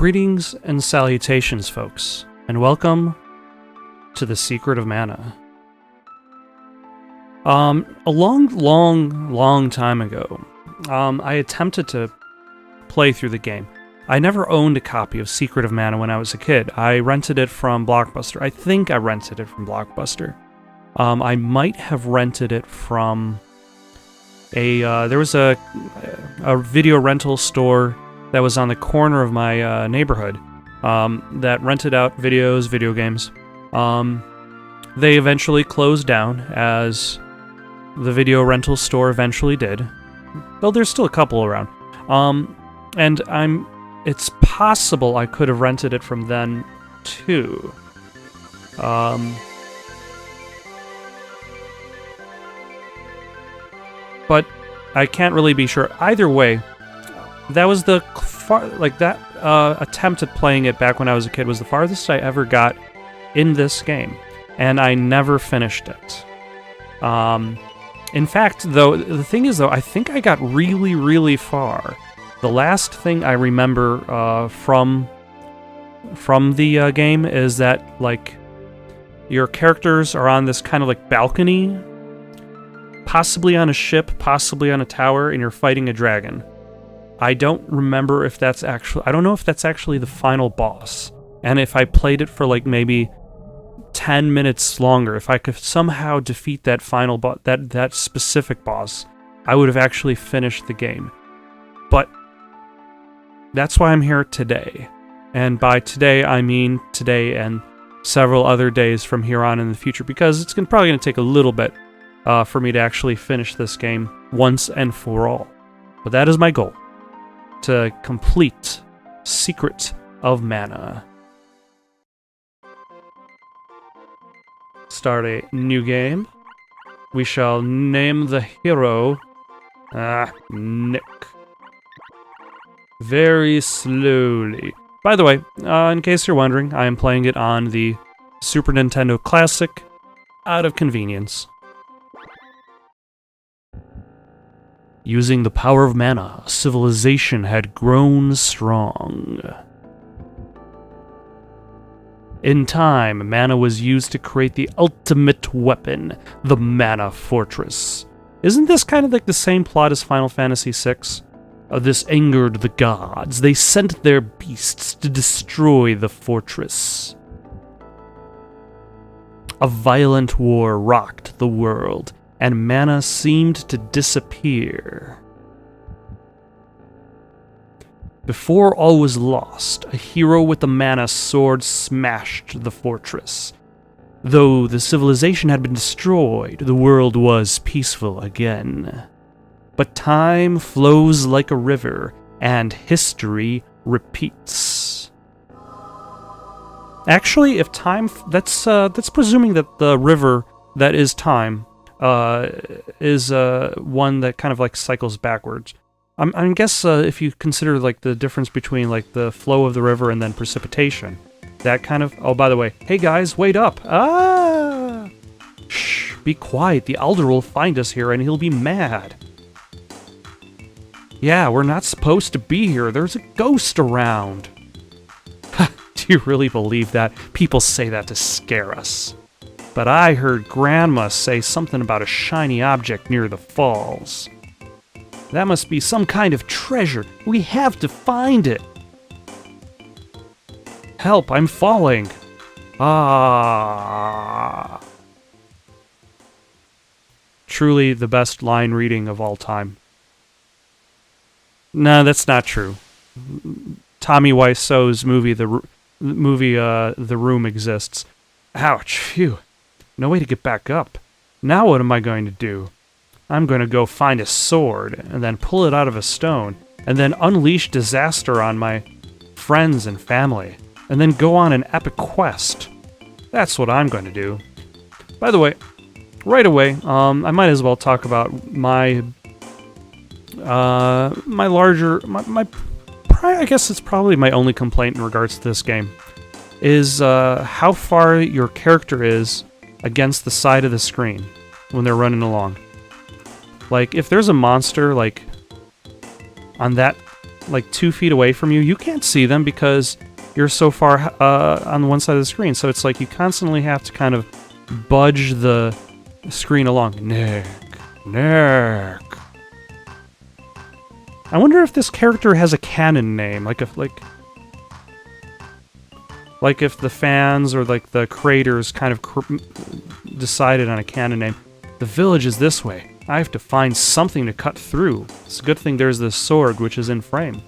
Greetings and salutations, folks, and welcome to The Secret of Mana. A long time ago, I attempted to play through the game. I never owned a copy of Secret of Mana when I was a kid. I rented it from Blockbuster. I think I rented it from Blockbuster. I might have rented it from there was a video rental store that was on the corner of my neighborhood that rented out video games. They eventually closed down, as the video rental store eventually did. Well, there's still a couple around. And it's possible I could have rented it from then, too. But I can't really be sure. Either way, that was the attempt at playing it back when I was a kid was the farthest I ever got in this game, and I never finished it. In fact, though, the thing is, I think I got really far. The last thing I remember from the game is that, like, your characters are on this kind of like balcony, possibly on a ship, possibly on a tower, and you're fighting a dragon. I don't remember if that's actually... I don't know if that's actually the final boss. And if I played it for like maybe 10 minutes longer, if I could somehow defeat that final boss, that specific boss, I would have actually finished the game. But that's why I'm here today. And by today, I mean today and several other days from here on in the future, because it's probably going to take a little bit for me to actually finish this game once and for all. But that is my goal, to complete Secret of Mana. Start a new game. We shall name the hero Nick. Very slowly. By the way, in case you're wondering, I am playing it on the Super Nintendo Classic out of convenience. Using the power of mana, civilization had grown strong. In time, mana was used to create the ultimate weapon, the Mana Fortress. Isn't this kind of like the same plot as Final Fantasy VI? This angered the gods. They sent their beasts to destroy the fortress. A violent war rocked the world, and mana seemed to disappear. Before all was lost, a hero with a mana sword smashed the fortress. Though the civilization had been destroyed, the world was peaceful again. But time flows like a river, and history repeats. Actually, if time... That's presuming that the river that is time is one that kind of like cycles backwards. I guess if you consider like the difference between like the flow of the river and then precipitation, that kind of... Oh, by the way, hey guys, wait up! Ah! Shh, be quiet. The Elder will find us here and he'll be mad. Yeah, we're not supposed to be here. There's a ghost around. Do you really believe that? People say that to scare us. But I heard Grandma say something about a shiny object near the falls. That must be some kind of treasure. We have to find it. Help, I'm falling. Ah. Truly the best line reading of all time. No, that's not true. Tommy Wiseau's movie, The Room exists. Ouch, phew. No way to get back up. Now what am I going to do? I'm going to go find a sword, and then pull it out of a stone, and then unleash disaster on my friends and family, and then go on an epic quest. That's what I'm going to do. By the way, right away, I might as well talk about my I guess it's probably my only complaint in regards to this game, is how far your character is against the side of the screen when they're running along. Like, if there's a monster, like, on that like 2 feet away from you, you can't see them because you're so far on one side of the screen. So it's like you constantly have to kind of budge the screen along. Nick. I wonder if this character has a canon name, like if the fans or like the creators kind of decided on a canon name. The village is this way. I have to find something to cut through. It's a good thing there's this sword, which is in frame.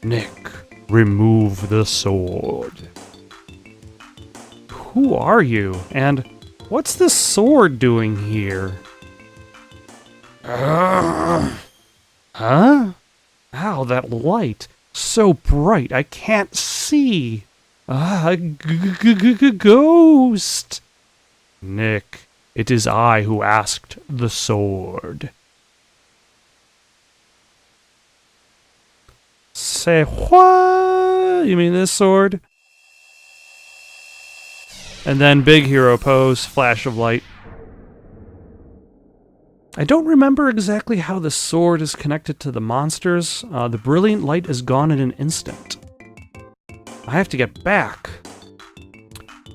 Nick, remove the sword. Who are you? And what's this sword doing here? Huh? Ow, that light. So bright, I can't see. Ghost. Nick, it is I who asked the sword. Say what? You mean this sword? And then big hero pose, flash of light. I don't remember exactly how the sword is connected to the monsters. The brilliant light is gone in an instant. I have to get back.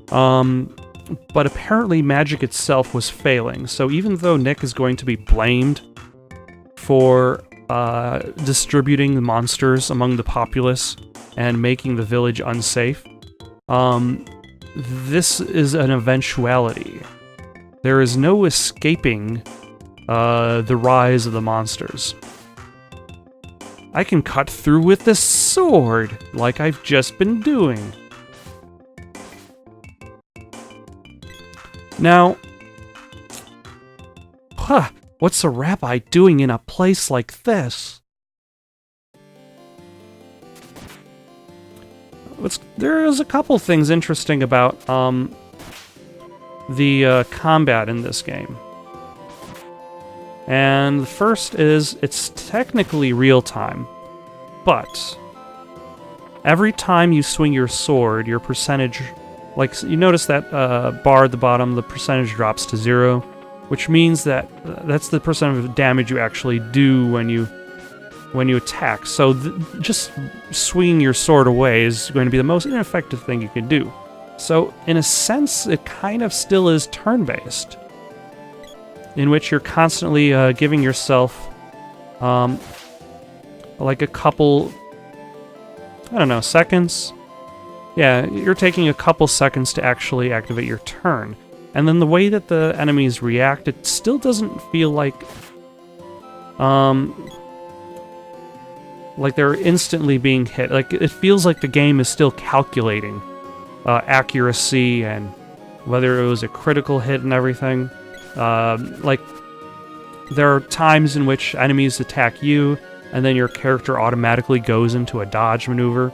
But apparently magic itself was failing, so even though Nick is going to be blamed for distributing the monsters among the populace and making the village unsafe, this is an eventuality. There is no escaping the rise of the monsters. I can cut through with this sword, like I've just been doing. Now, what's a rabbi doing in a place like this? There is a couple things interesting about the combat in this game. And the first is, it's technically real-time, but every time you swing your sword, your percentage, like you notice that bar at the bottom, the percentage drops to 0, which means that that's the percent of damage you actually do when you attack. So just swinging your sword away is going to be the most ineffective thing you can do. So in a sense, it kind of still is turn-based, in which you're constantly giving yourself like a couple, I don't know, seconds? Yeah, you're taking a couple seconds to actually activate your turn. And then the way that the enemies react, it still doesn't feel like they're instantly being hit. Like, it feels like the game is still calculating accuracy and whether it was a critical hit and everything. Like, there are times in which enemies attack you, and then your character automatically goes into a dodge maneuver.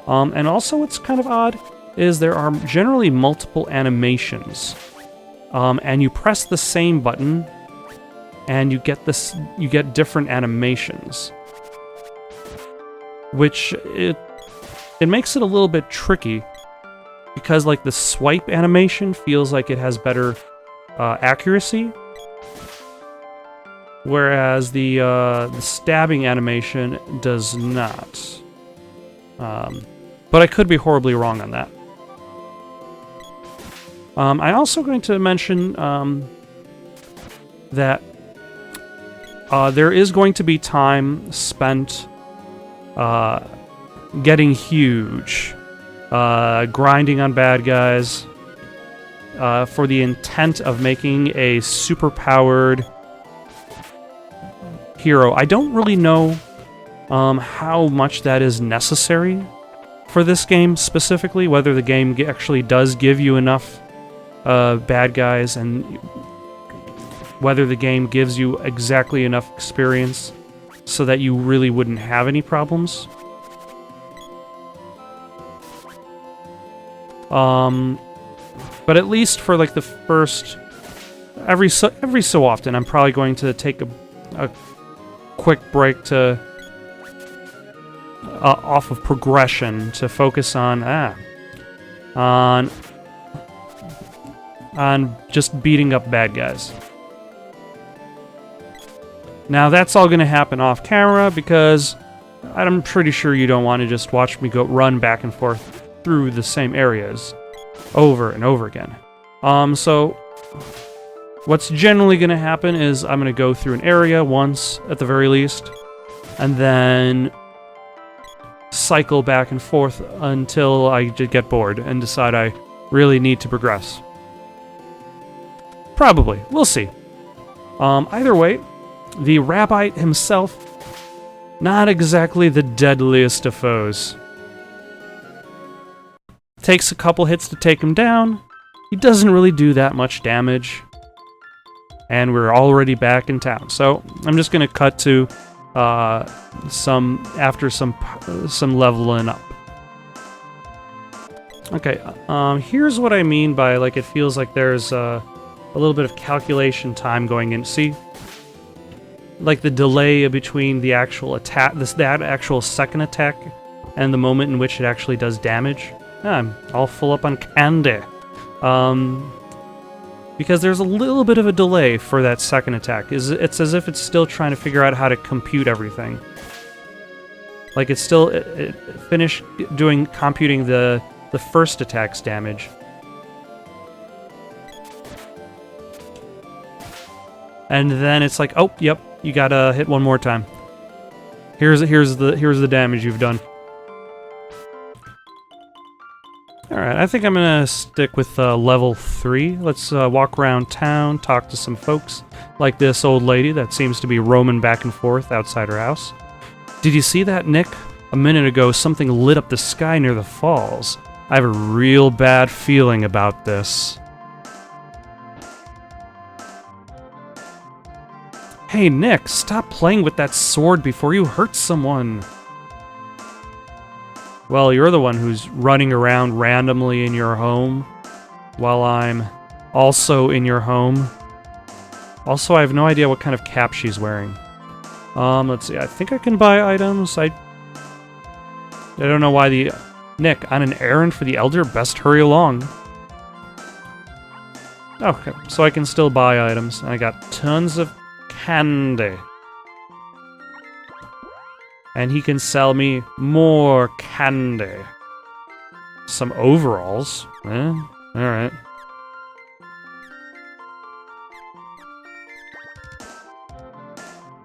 And also what's kind of odd is there are generally multiple animations. And you press the same button, and you get different animations. Which, it makes it a little bit tricky, because like the swipe animation feels like it has better accuracy, whereas the stabbing animation does not. But I could be horribly wrong on that. I'm also going to mention that there is going to be time spent getting huge, grinding on bad guys, for the intent of making a super-powered hero. I don't really know how much that is necessary for this game specifically, whether the game actually does give you enough bad guys, and whether the game gives you exactly enough experience so that you really wouldn't have any problems. But at least for like the first, every so often, I'm probably going to take a quick break to off of progression to focus on just beating up bad guys. Now, that's all going to happen off camera because I'm pretty sure you don't want to just watch me run back and forth through the same areas over and over again. So what's generally going to happen is I'm going to go through an area once at the very least, and then cycle back and forth until I get bored and decide I really need to progress. Probably. We'll see. Either way, the Rabbite himself, not exactly the deadliest of foes. Takes a couple hits to take him down. He doesn't really do that much damage. And we're already back in town. So I'm just going to cut to some leveling up. Okay, here's what I mean by, like, it feels like there's a little bit of calculation time going in. See? Like the delay between the actual attack, that actual second attack, and the moment in which it actually does damage. I'm all full up on candy. Because there's a little bit of a delay for that second attack. It's as if it's still trying to figure out how to compute everything. Like it's still finished computing the first attack's damage. And then it's like, oh, yep, you gotta hit one more time. Here's the damage you've done. Alright, I think I'm gonna stick with level 3. Let's walk around town, talk to some folks, like this old lady that seems to be roaming back and forth outside her house. Did you see that, Nick? A minute ago, something lit up the sky near the falls. I have a real bad feeling about this. Hey, Nick, stop playing with that sword before you hurt someone. Well, you're the one who's running around randomly in your home, while I'm also in your home. Also, I have no idea what kind of cap she's wearing. Let's see, I think I can buy items. I don't know why the... Nick, on an errand for the Elder, best hurry along. Okay, so I can still buy items. I got tons of candy. And he can sell me more candy. Some overalls. Alright.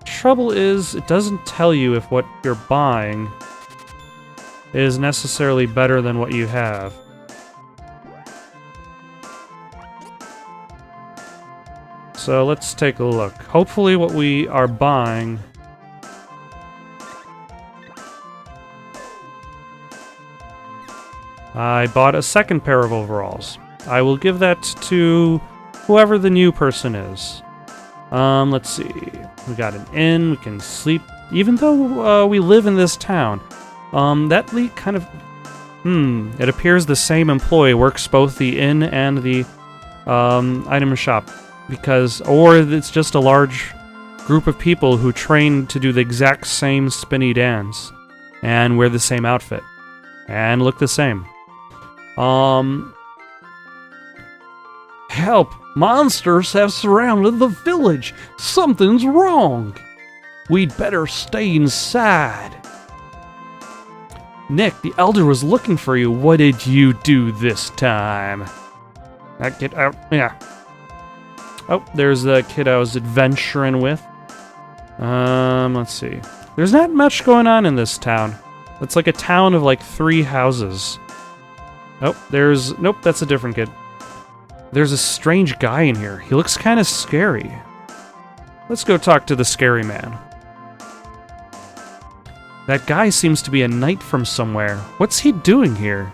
Trouble is, it doesn't tell you if what you're buying is necessarily better than what you have. So let's take a look. Hopefully what we are buying... I bought a second pair of overalls. I will give that to whoever the new person is. Let's see. We got an inn, we can sleep. Even though we live in this town, that kind of... it appears the same employee works both the inn and the item shop. Or it's just a large group of people who train to do the exact same spinny dance. And wear the same outfit. And look the same. Help! Monsters have surrounded the village! Something's wrong! We'd better stay inside. Nick, the Elder was looking for you. What did you do this time? Get out. Yeah. Oh, there's the kid I was adventuring with. Let's see. There's not much going on in this town. It's like a town of like 3 houses. Oh, nope, that's a different kid. There's a strange guy in here. He looks kind of scary. Let's go talk to the scary man. That guy seems to be a knight from somewhere. What's he doing here?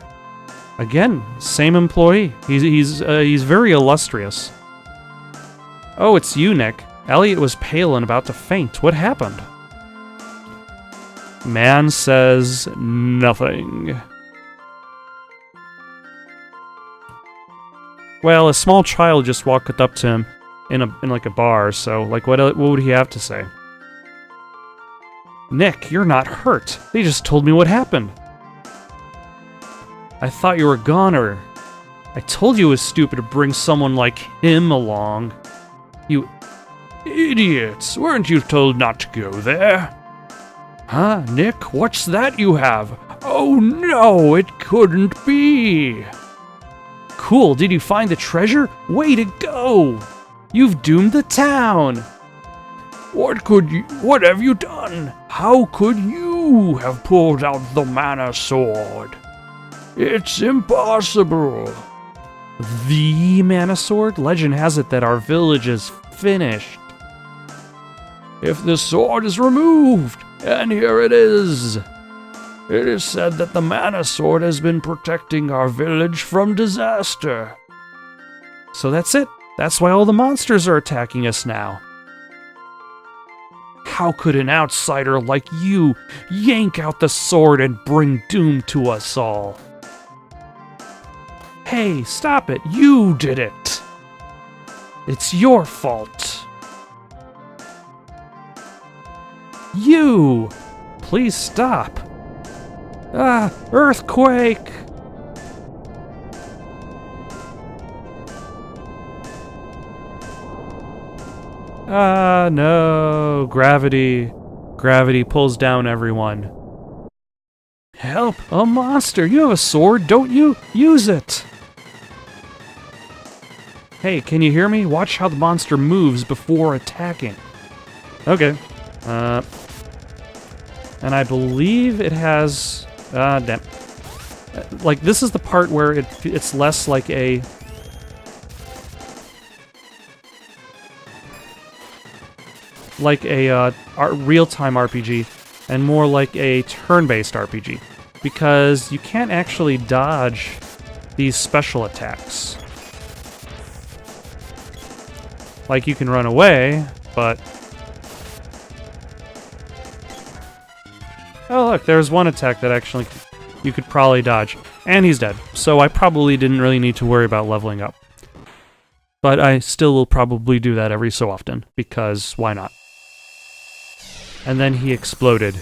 Again, same employee. He's very illustrious. Oh, it's you, Nick. Elliot was pale and about to faint. What happened? Man says nothing. Well, a small child just walked up to him in like a bar, so like what would he have to say? Nick, you're not hurt. They just told me what happened. I thought you were a goner. I told you it was stupid to bring someone like him along. Idiots! Weren't you told not to go there? Huh, Nick? What's that you have? Oh no, it couldn't be! Cool, did you find the treasure? Way to go! You've doomed the town! What have you done? How could you have pulled out the mana sword? It's impossible! The mana sword? Legend has it that our village is finished. If the sword is removed, and here it is said that the mana sword has been protecting our village from disaster. So that's it. That's why all the monsters are attacking us now. How could an outsider like you yank out the sword and bring doom to us all? Hey, stop it. You did it. It's your fault. You! Please stop. Ah, earthquake! Ah, no. Gravity. Gravity pulls down everyone. Help! A monster! You have a sword, don't you? Use it! Hey, can you hear me? Watch how the monster moves before attacking. Okay. And I believe it has... damn. Like, this is the part where it's less like a... real-time RPG, and more like a turn-based RPG. Because you can't actually dodge these special attacks. Like, you can run away, but... Oh, look, there's one attack that actually you could probably dodge. And he's dead, so I probably didn't really need to worry about leveling up. But I still will probably do that every so often, because why not? And then he exploded.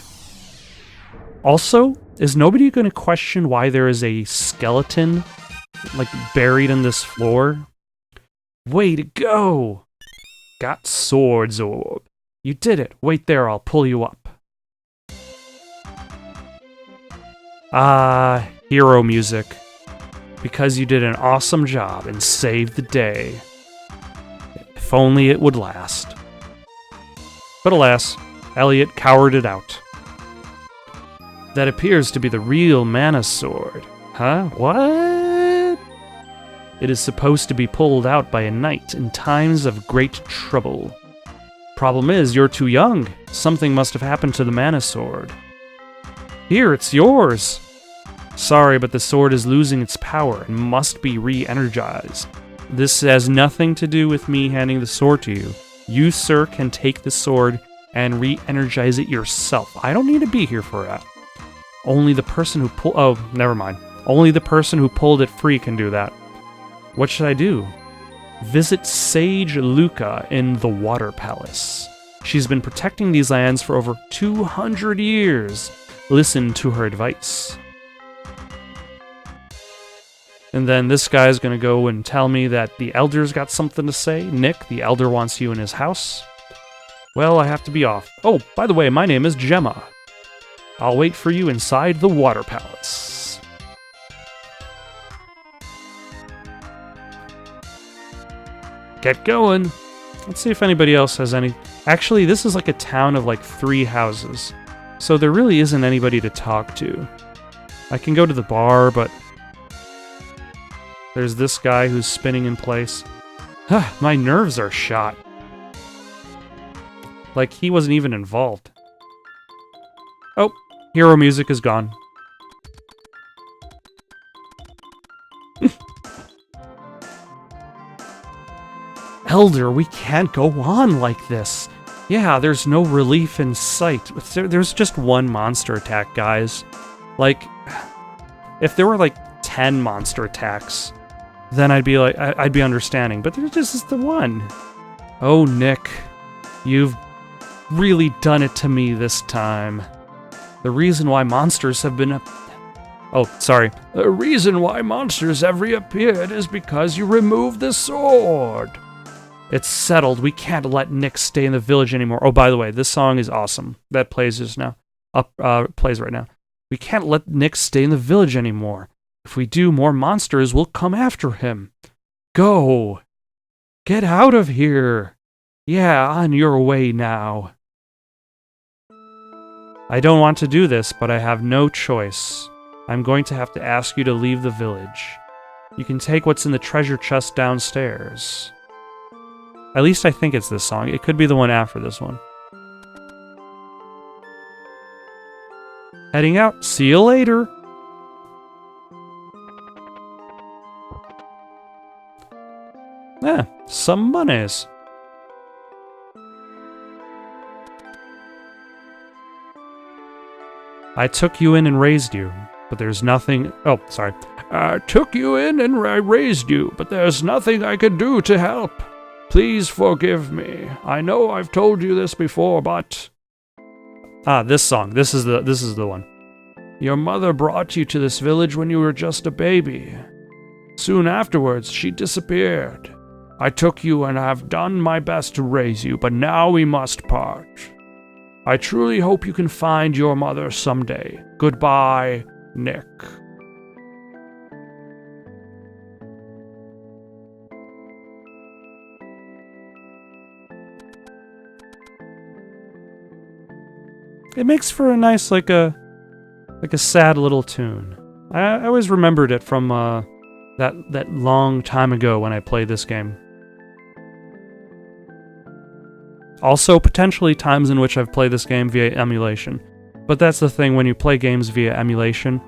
Also, is nobody going to question why there is a skeleton, like, buried in this floor? Way to go! Got Swords Orb. You did it. Wait there, I'll pull you up. Ah, hero music. Because you did an awesome job and saved the day. If only it would last. But alas, Elliot cowered it out. That appears to be the real mana sword. Huh? What? It is supposed to be pulled out by a knight in times of great trouble. Problem is, you're too young. Something must have happened to the mana sword. Here, it's yours. Sorry, but the sword is losing its power and must be re-energized. This has nothing to do with me handing the sword to you. You, sir, can take the sword and re-energize it yourself. I don't need to be here for that. Only the person who oh, never mind. Only the person who pulled it free can do that. What should I do? Visit Sage Luca in the Water Palace. She's been protecting these lands for over 200 years. Listen to her advice. And then this guy's gonna go and tell me that the Elder's got something to say. Nick, the Elder wants you in his house. Well, I have to be off. Oh, by the way, my name is Gemma. I'll wait for you inside the Water Palace. Get going. Let's see if anybody else has any... Actually, this is like a town of like 3 houses. So there really isn't anybody to talk to. I can go to the bar, but... There's this guy who's spinning in place. My nerves are shot. Like, he wasn't even involved. Oh, hero music is gone. Elder, we can't go on like this. Yeah, there's no relief in sight. There's just one monster attack, guys. Like, if there were like 10 monster attacks, then I'd be like, I'd be understanding. But there's just the one. Oh, Nick, you've really done it to me this time. The reason why monsters have been... Oh, sorry. The reason why monsters have reappeared is because you removed the sword. It's settled. We can't let Nick stay in the village anymore. Oh, by the way, this song is awesome. That plays just now. Plays right now. We can't let Nick stay in the village anymore. If we do, more monsters will come after him. Go! Get out of here! Yeah, on your way now. I don't want to do this, but I have no choice. I'm going to have to ask you to leave the village. You can take what's in the treasure chest downstairs. At least I think it's this song. It could be the one after this one. Heading out. See you later. Some monies. I took you in and raised you, but there's nothing... Oh, sorry. I took you in and I raised you, but there's nothing I could do to help. Please forgive me. I know I've told you this before, but... this song. This is the one. Your mother brought you to this village when you were just a baby. Soon afterwards, she disappeared. I took you and have done my best to raise you, but now we must part. I truly hope you can find your mother someday. Goodbye, Nick. It makes for a nice, like a sad little tune. I always remembered it from that long time ago when I played this game. Also, potentially times in which I've played this game via emulation. But that's the thing, when you play games via emulation,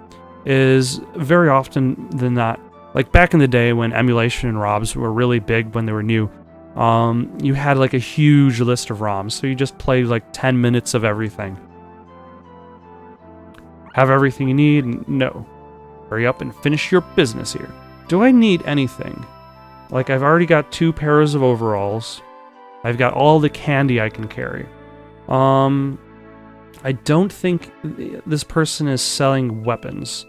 is very often than not, like back in the day when emulation and ROMs were really big when they were new, you had like a huge list of ROMs, so you just played like 10 minutes of everything. Have everything you need? No. Hurry up and finish your business here. Do I need anything? Like, I've already got 2 pairs of overalls. I've got all the candy I can carry. I don't think this person is selling weapons.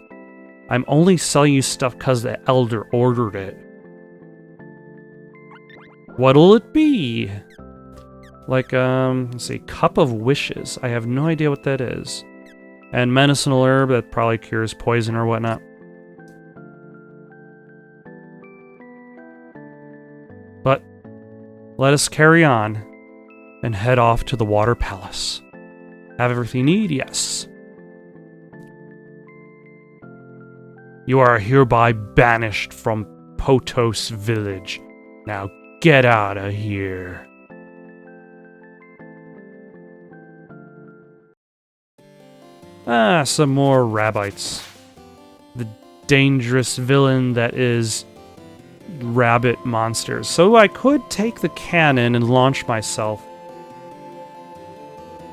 I'm only selling you stuff because the elder ordered it. What'll it be? Like, let's see, Cup of Wishes. I have no idea what that is. And medicinal herb that probably cures poison or whatnot. But let us carry on and head off to the Water Palace. Have everything you need? Yes. You are hereby banished from Potos Village. Now get out of here. Some more rabbites. The dangerous villain that is rabbit monsters. So I could take the cannon and launch myself.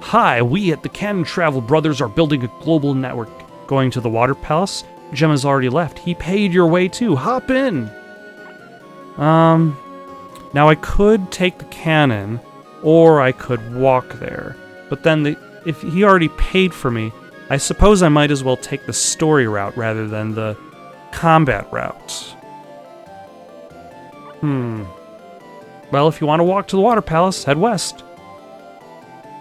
Hi, we at the Cannon Travel Brothers are building a global network. Going to the Water Palace? Gemma's already left. He paid your way too. Hop in! Now I could take the cannon, or I could walk there. But then if he already paid for me, I suppose I might as well take the story route rather than the combat route. Well, if you want to walk to the Water Palace, head west.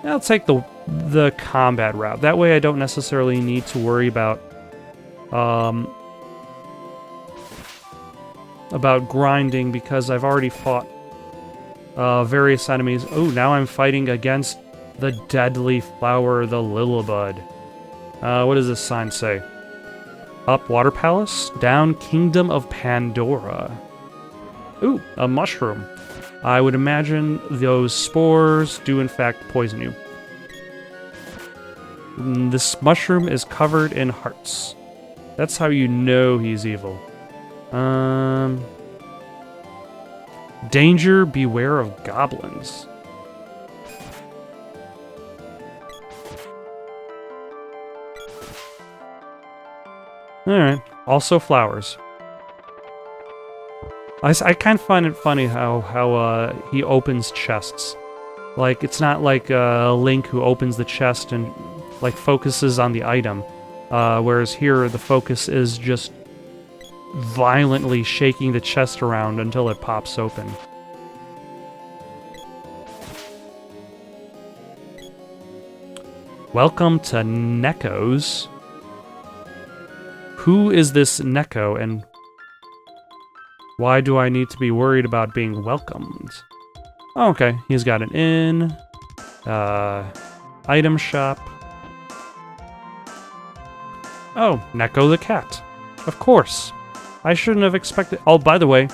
I'll take the combat route. That way I don't necessarily need to worry about grinding, because I've already fought various enemies. Oh, now I'm fighting against the deadly flower, the Lilibud. What does this sign say? Up Water Palace, down Kingdom of Pandora. Ooh, a mushroom. I would imagine those spores do in fact poison you. This mushroom is covered in hearts. That's how you know he's evil. Danger, beware of goblins. Alright, also flowers. I kind of find it funny how he opens chests. Like, it's not like Link who opens the chest and like focuses on the item, whereas here the focus is just violently shaking the chest around until it pops open. Welcome to Neko's. Who is this Neko, and why do I need to be worried about being welcomed? Oh, okay, he's got an inn, item shop. Oh, Neko the cat. Of course. I shouldn't have expected... Oh, by the way,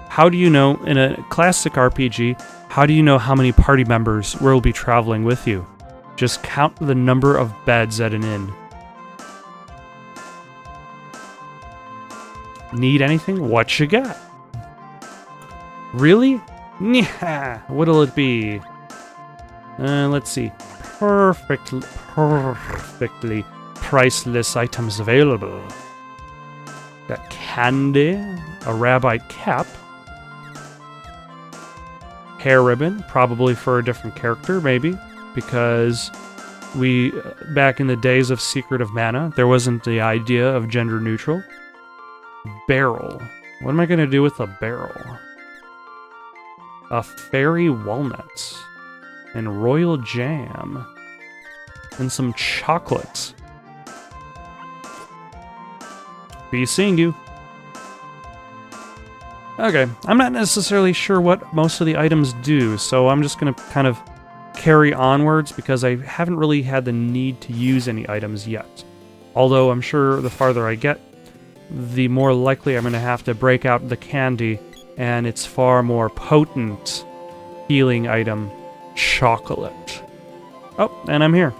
how do you know, in a classic RPG, how do you know how many party members will be traveling with you? Just count the number of beds at an inn. Need anything? What you got? Really? Nyah! What'll it be? Let's see. Perfectly priceless items available. Got candy, a rabbite cap, hair ribbon, probably for a different character, maybe, because we, back in the days of Secret of Mana, there wasn't the idea of gender neutral. Barrel. What am I going to do with a barrel? A fairy walnut. And royal jam. And some chocolate. Be seeing you. Okay, I'm not necessarily sure what most of the items do, so I'm just going to kind of carry onwards because I haven't really had the need to use any items yet. Although I'm sure the farther I get, the more likely I'm going to have to break out the candy and its far more potent healing item, chocolate. Oh, and I'm here.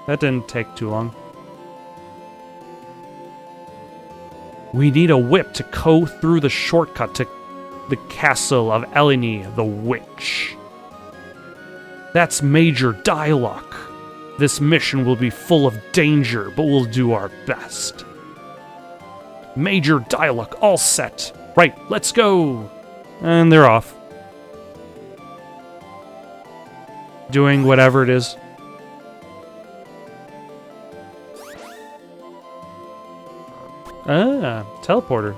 That didn't take too long. We need a whip to go through the shortcut to the castle of Eleni, the witch. That's Major Dialogue. This mission will be full of danger, but we'll do our best. Major Dialogue, all set. Right, let's go. And they're off. Doing whatever it is. Ah, teleporter.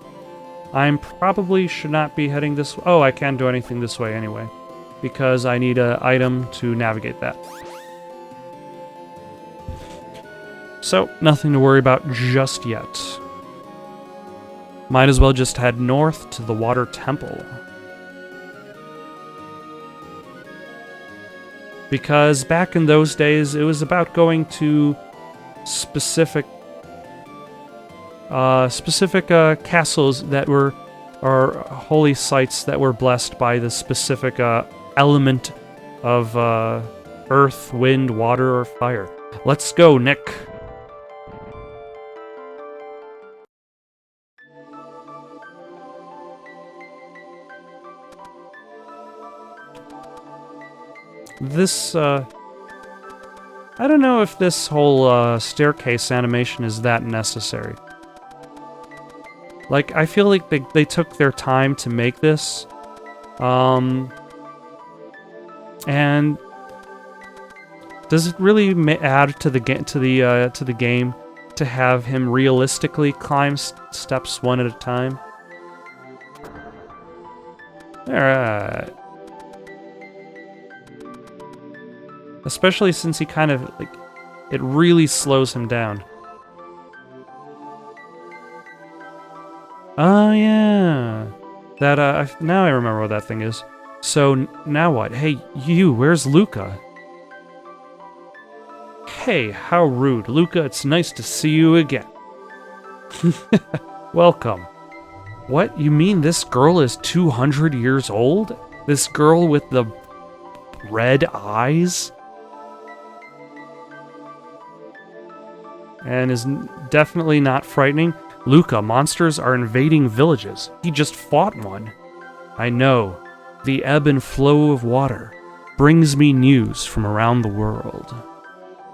I'm probably should not be heading this way. Oh, I can't do anything this way anyway, because I need an item to navigate that. So, nothing to worry about just yet. Might as well just head north to the Water Temple. Because back in those days, it was about going to specific castles that were, or holy sites that were blessed by the specific element of earth, wind, water, or fire. Let's go, Nick. This, I don't know if this whole staircase animation is that necessary. Like, I feel like they took their time to make this, and does it really add to the game to have him realistically climb steps one at a time? All right. Especially since he kind of, like, it really slows him down. Oh, yeah. That, now I remember what that thing is. So, now what? Hey, you, where's Luca? Hey, how rude. Luca, it's nice to see you again. Welcome. What? You mean this girl is 200 years old? This girl with the red eyes? And is definitely not frightening. Luca, monsters are invading villages. He just fought one. I know. The ebb and flow of water brings me news from around the world.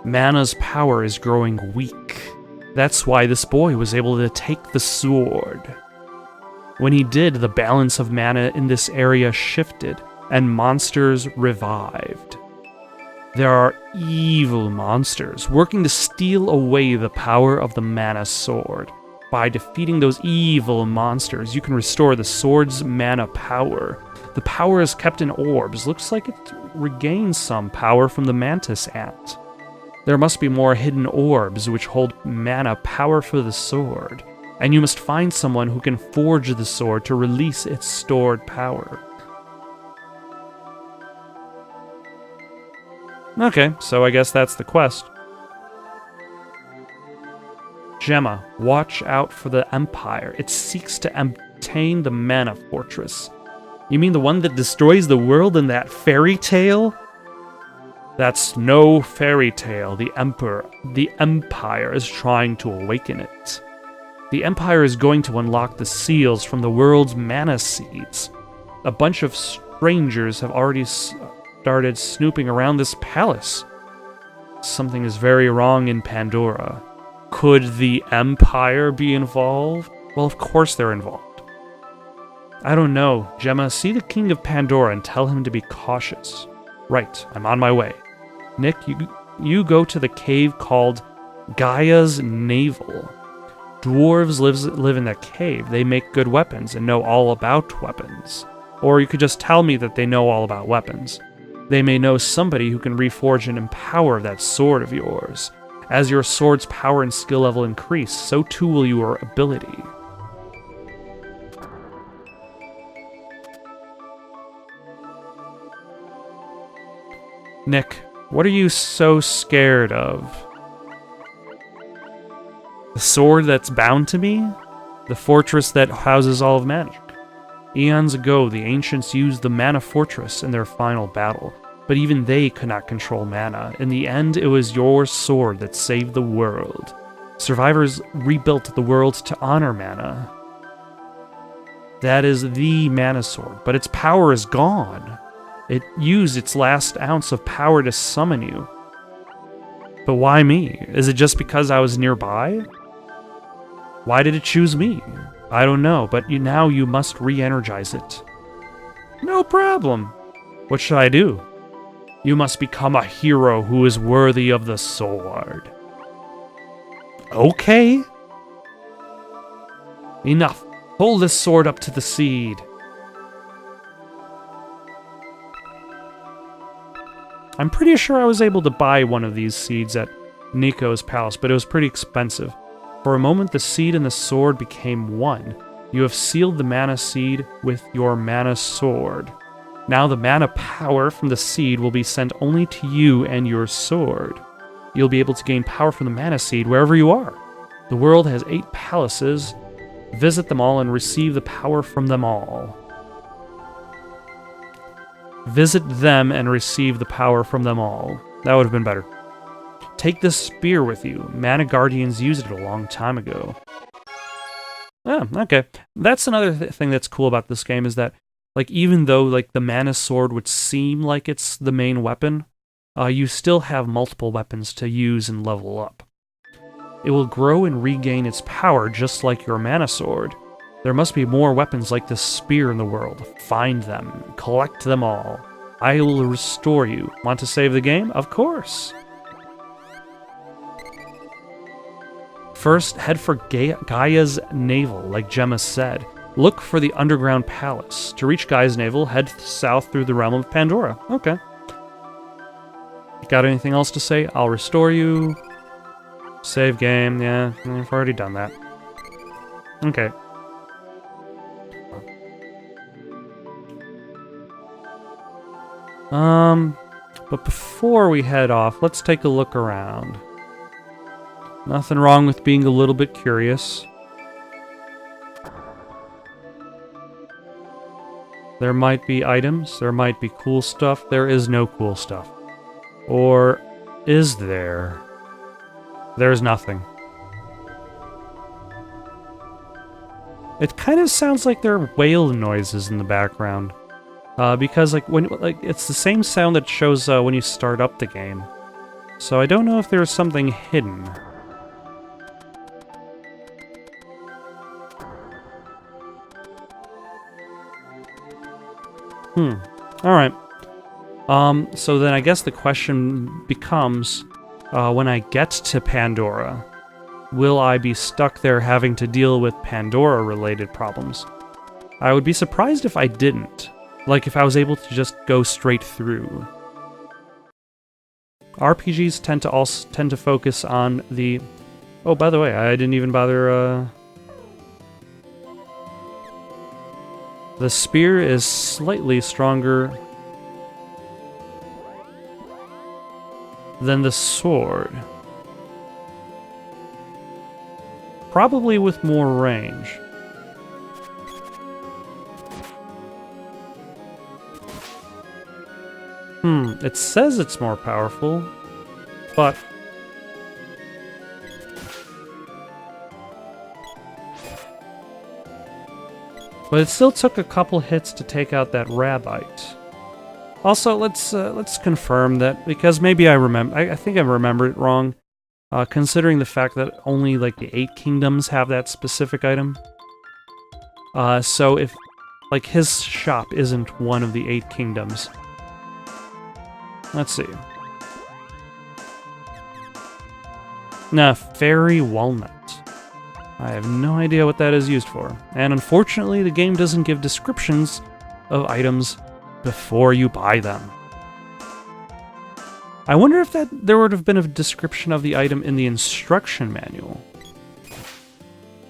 Mana's power is growing weak. That's why this boy was able to take the sword. When he did, the balance of mana in this area shifted, and monsters revived. There are evil monsters working to steal away the power of the mana sword. By defeating those evil monsters, you can restore the sword's mana power. The power is kept in orbs. Looks like it regains some power from the mantis ant. There must be more hidden orbs which hold mana power for the sword, and you must find someone who can forge the sword to release its stored power. Okay, so I guess that's the quest. Gemma, watch out for the Empire. It seeks to obtain the Mana Fortress. You mean the one that destroys the world in that fairy tale? That's no fairy tale. The Empire is trying to awaken it. The Empire is going to unlock the seals from the world's mana seeds. A bunch of strangers have already started snooping around this palace. Something is very wrong in Pandora. Could the Empire be involved? Well, of course they're involved. I don't know. Gemma, see the King of Pandora and tell him to be cautious. Right, I'm on my way. Nick, you go to the cave called Gaia's Navel. Dwarves live in that cave. They make good weapons and know all about weapons. Or you could just tell me that they know all about weapons. They may know somebody who can reforge and empower that sword of yours. As your sword's power and skill level increase, so too will your ability. Nick, what are you so scared of? The sword that's bound to me? The fortress that houses all of magic. Eons ago, the ancients used the Mana Fortress in their final battle, but even they could not control mana. In the end, it was your sword that saved the world. Survivors rebuilt the world to honor mana. That is the Mana Sword, but its power is gone. It used its last ounce of power to summon you. But why me? Is it just because I was nearby? Why did it choose me? I don't know, but now you must re-energize it. No problem. What should I do? You must become a hero who is worthy of the sword. Okay. Enough. Hold this sword up to the seed. I'm pretty sure I was able to buy one of these seeds at Nico's palace, but it was pretty expensive. For a moment, the seed and the sword became one. You have sealed the mana seed with your mana sword. Now the mana power from the seed will be sent only to you and your sword. You'll be able to gain power from the mana seed wherever you are. The world has 8 palaces. Visit them all and receive the power from them all. Visit them and receive the power from them all. That would have been better. Take this spear with you. Mana Guardians used it a long time ago. Oh, okay. That's another thing that's cool about this game is that, like, even though like the Mana Sword would seem like it's the main weapon, you still have multiple weapons to use and level up. It will grow and regain its power just like your Mana Sword. There must be more weapons like this spear in the world. Find them. Collect them all. I will restore you. Want to save the game? Of course. First, head for Gaia's Navel, like Gemma said. Look for the underground palace. To reach Gaia's Navel, head south through the realm of Pandora. Okay. Got anything else to say? I'll restore you. Save game. Yeah, I've already done that. Okay. But before we head off, let's take a look around. Nothing wrong with being a little bit curious. There might be items, there might be cool stuff, there is no cool stuff. Or is there? There's nothing. It kind of sounds like there are whale noises in the background. Because it's the same sound that shows when you start up the game. So I don't know if there's something hidden. Alright. So then I guess the question becomes, when I get to Pandora, will I be stuck there having to deal with Pandora-related problems? I would be surprised if I didn't. Like, if I was able to just go straight through. RPGs tend to focus on the... Oh, by the way, I didn't even bother... The spear is slightly stronger than the sword. Probably with more range. It says it's more powerful, but... But it still took a couple hits to take out that rabbite. Also, let's confirm that, because maybe I think I remember it wrong, considering the fact that only like the 8 kingdoms have that specific item. So if like his shop isn't one of the 8 kingdoms. Let's see. Nah, fairy walnut. I have no idea what that is used for. And unfortunately, the game doesn't give descriptions of items before you buy them. I wonder if there would have been a description of the item in the instruction manual.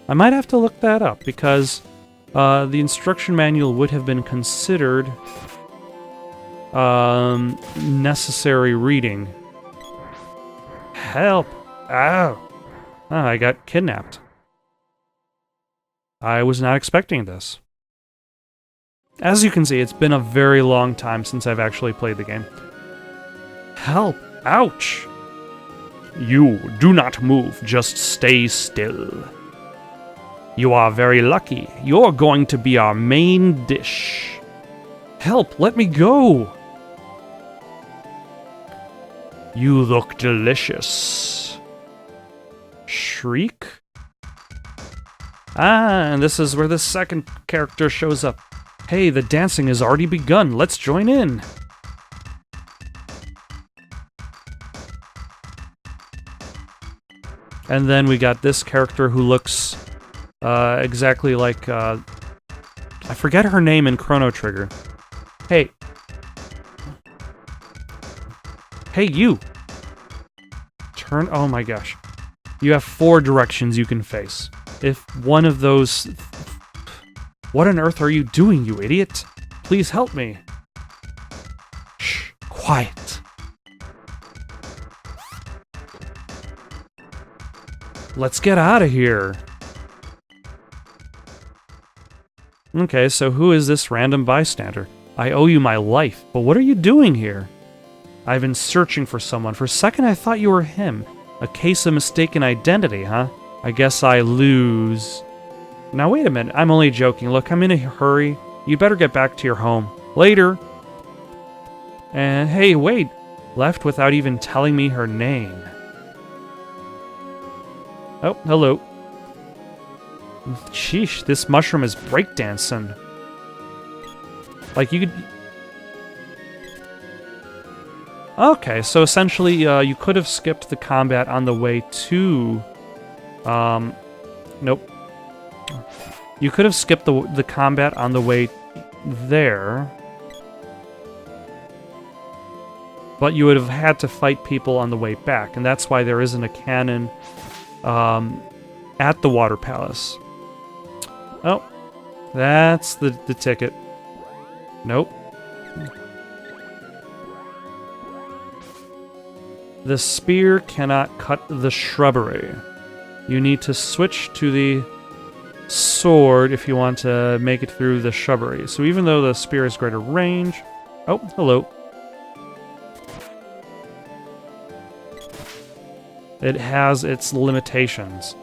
I might have to look that up, because the instruction manual would have been considered necessary reading. Help! Ow! Oh, I got kidnapped. I was not expecting this. As you can see, it's been a very long time since I've actually played the game. Help! Ouch! You, do not move, just stay still. You are very lucky. You're going to be our main dish. Help, let me go! You look delicious. Shriek? Ah, and this is where the second character shows up. Hey, the dancing has already begun. Let's join in. And then we got this character who looks exactly like... I forget her name in Chrono Trigger. Hey. Hey, you! Turn... Oh my gosh. You have 4 directions you can face. If one of those... What on earth are you doing, you idiot? Please help me. Shh, quiet. Let's get out of here. Okay, so who is this random bystander? I owe you my life, but what are you doing here? I've been searching for someone. For a second I thought you were him. A case of mistaken identity, huh? I guess I lose. Now wait a minute, I'm only joking. Look, I'm in a hurry. You better get back to your home. Later. And hey, wait. Left without even telling me her name. Oh, hello. Sheesh, this mushroom is breakdancing. Like you could... Okay, so essentially you could have skipped the combat on the way to... Nope. You could have skipped the combat on the way there. But you would have had to fight people on the way back, and that's why there isn't a cannon at the Water Palace. Oh, that's the ticket. Nope. The spear cannot cut the shrubbery. You need to switch to the sword if you want to make it through the shrubbery. So even though the spear has greater range... Oh, hello. It has its limitations.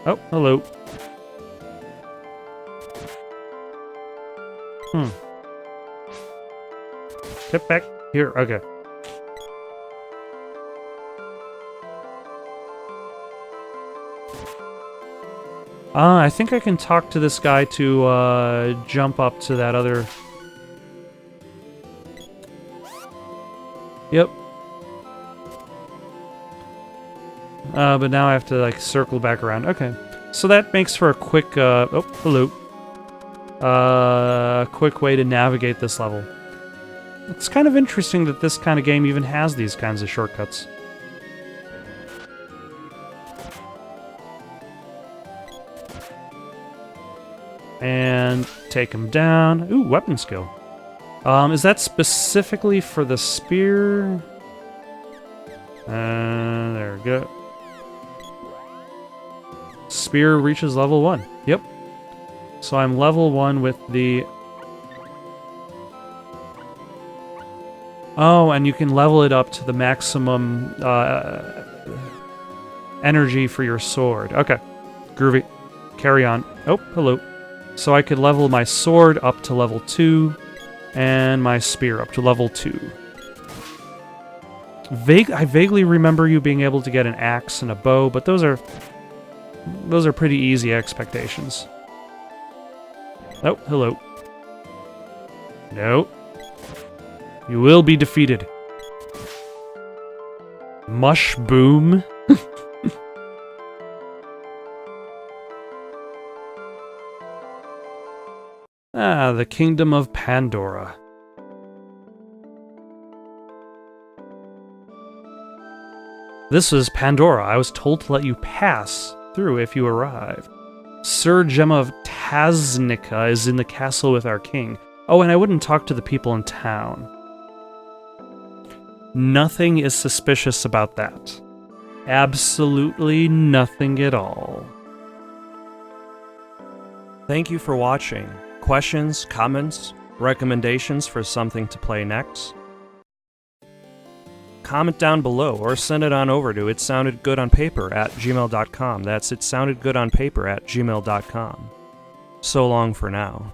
Oh, hello. Get back here. Okay. I think I can talk to this guy to jump up to that other... Yep. But now I have to, like, circle back around. Okay. So that makes for a quick, oh, hello. Quick way to navigate this level. It's kind of interesting that this kind of game even has these kinds of shortcuts. And take him down. Ooh, weapon skill. Is that specifically for the spear? There we go. Spear reaches level 1. Yep. So I'm level 1 with the... Oh, and you can level it up to the maximum energy for your sword. Okay. Groovy. Carry on. Oh, hello. So I could level my sword up to level 2, and my spear up to level 2. I vaguely remember you being able to get an axe and a bow, but those are pretty easy expectations. Oh, hello. No. You will be defeated. Mush boom. Ah, the Kingdom of Pandora. This is Pandora. I was told to let you pass through if you arrive. Sir Gemma of Taznica is in the castle with our king. Oh, and I wouldn't talk to the people in town. Nothing is suspicious about that. Absolutely nothing at all. Thank you for watching. Questions, comments, recommendations for something to play next? Comment down below or send it on over to itsoundedgoodonpaper@gmail.com. That's itsoundedgoodonpaper@gmail.com. So long for now.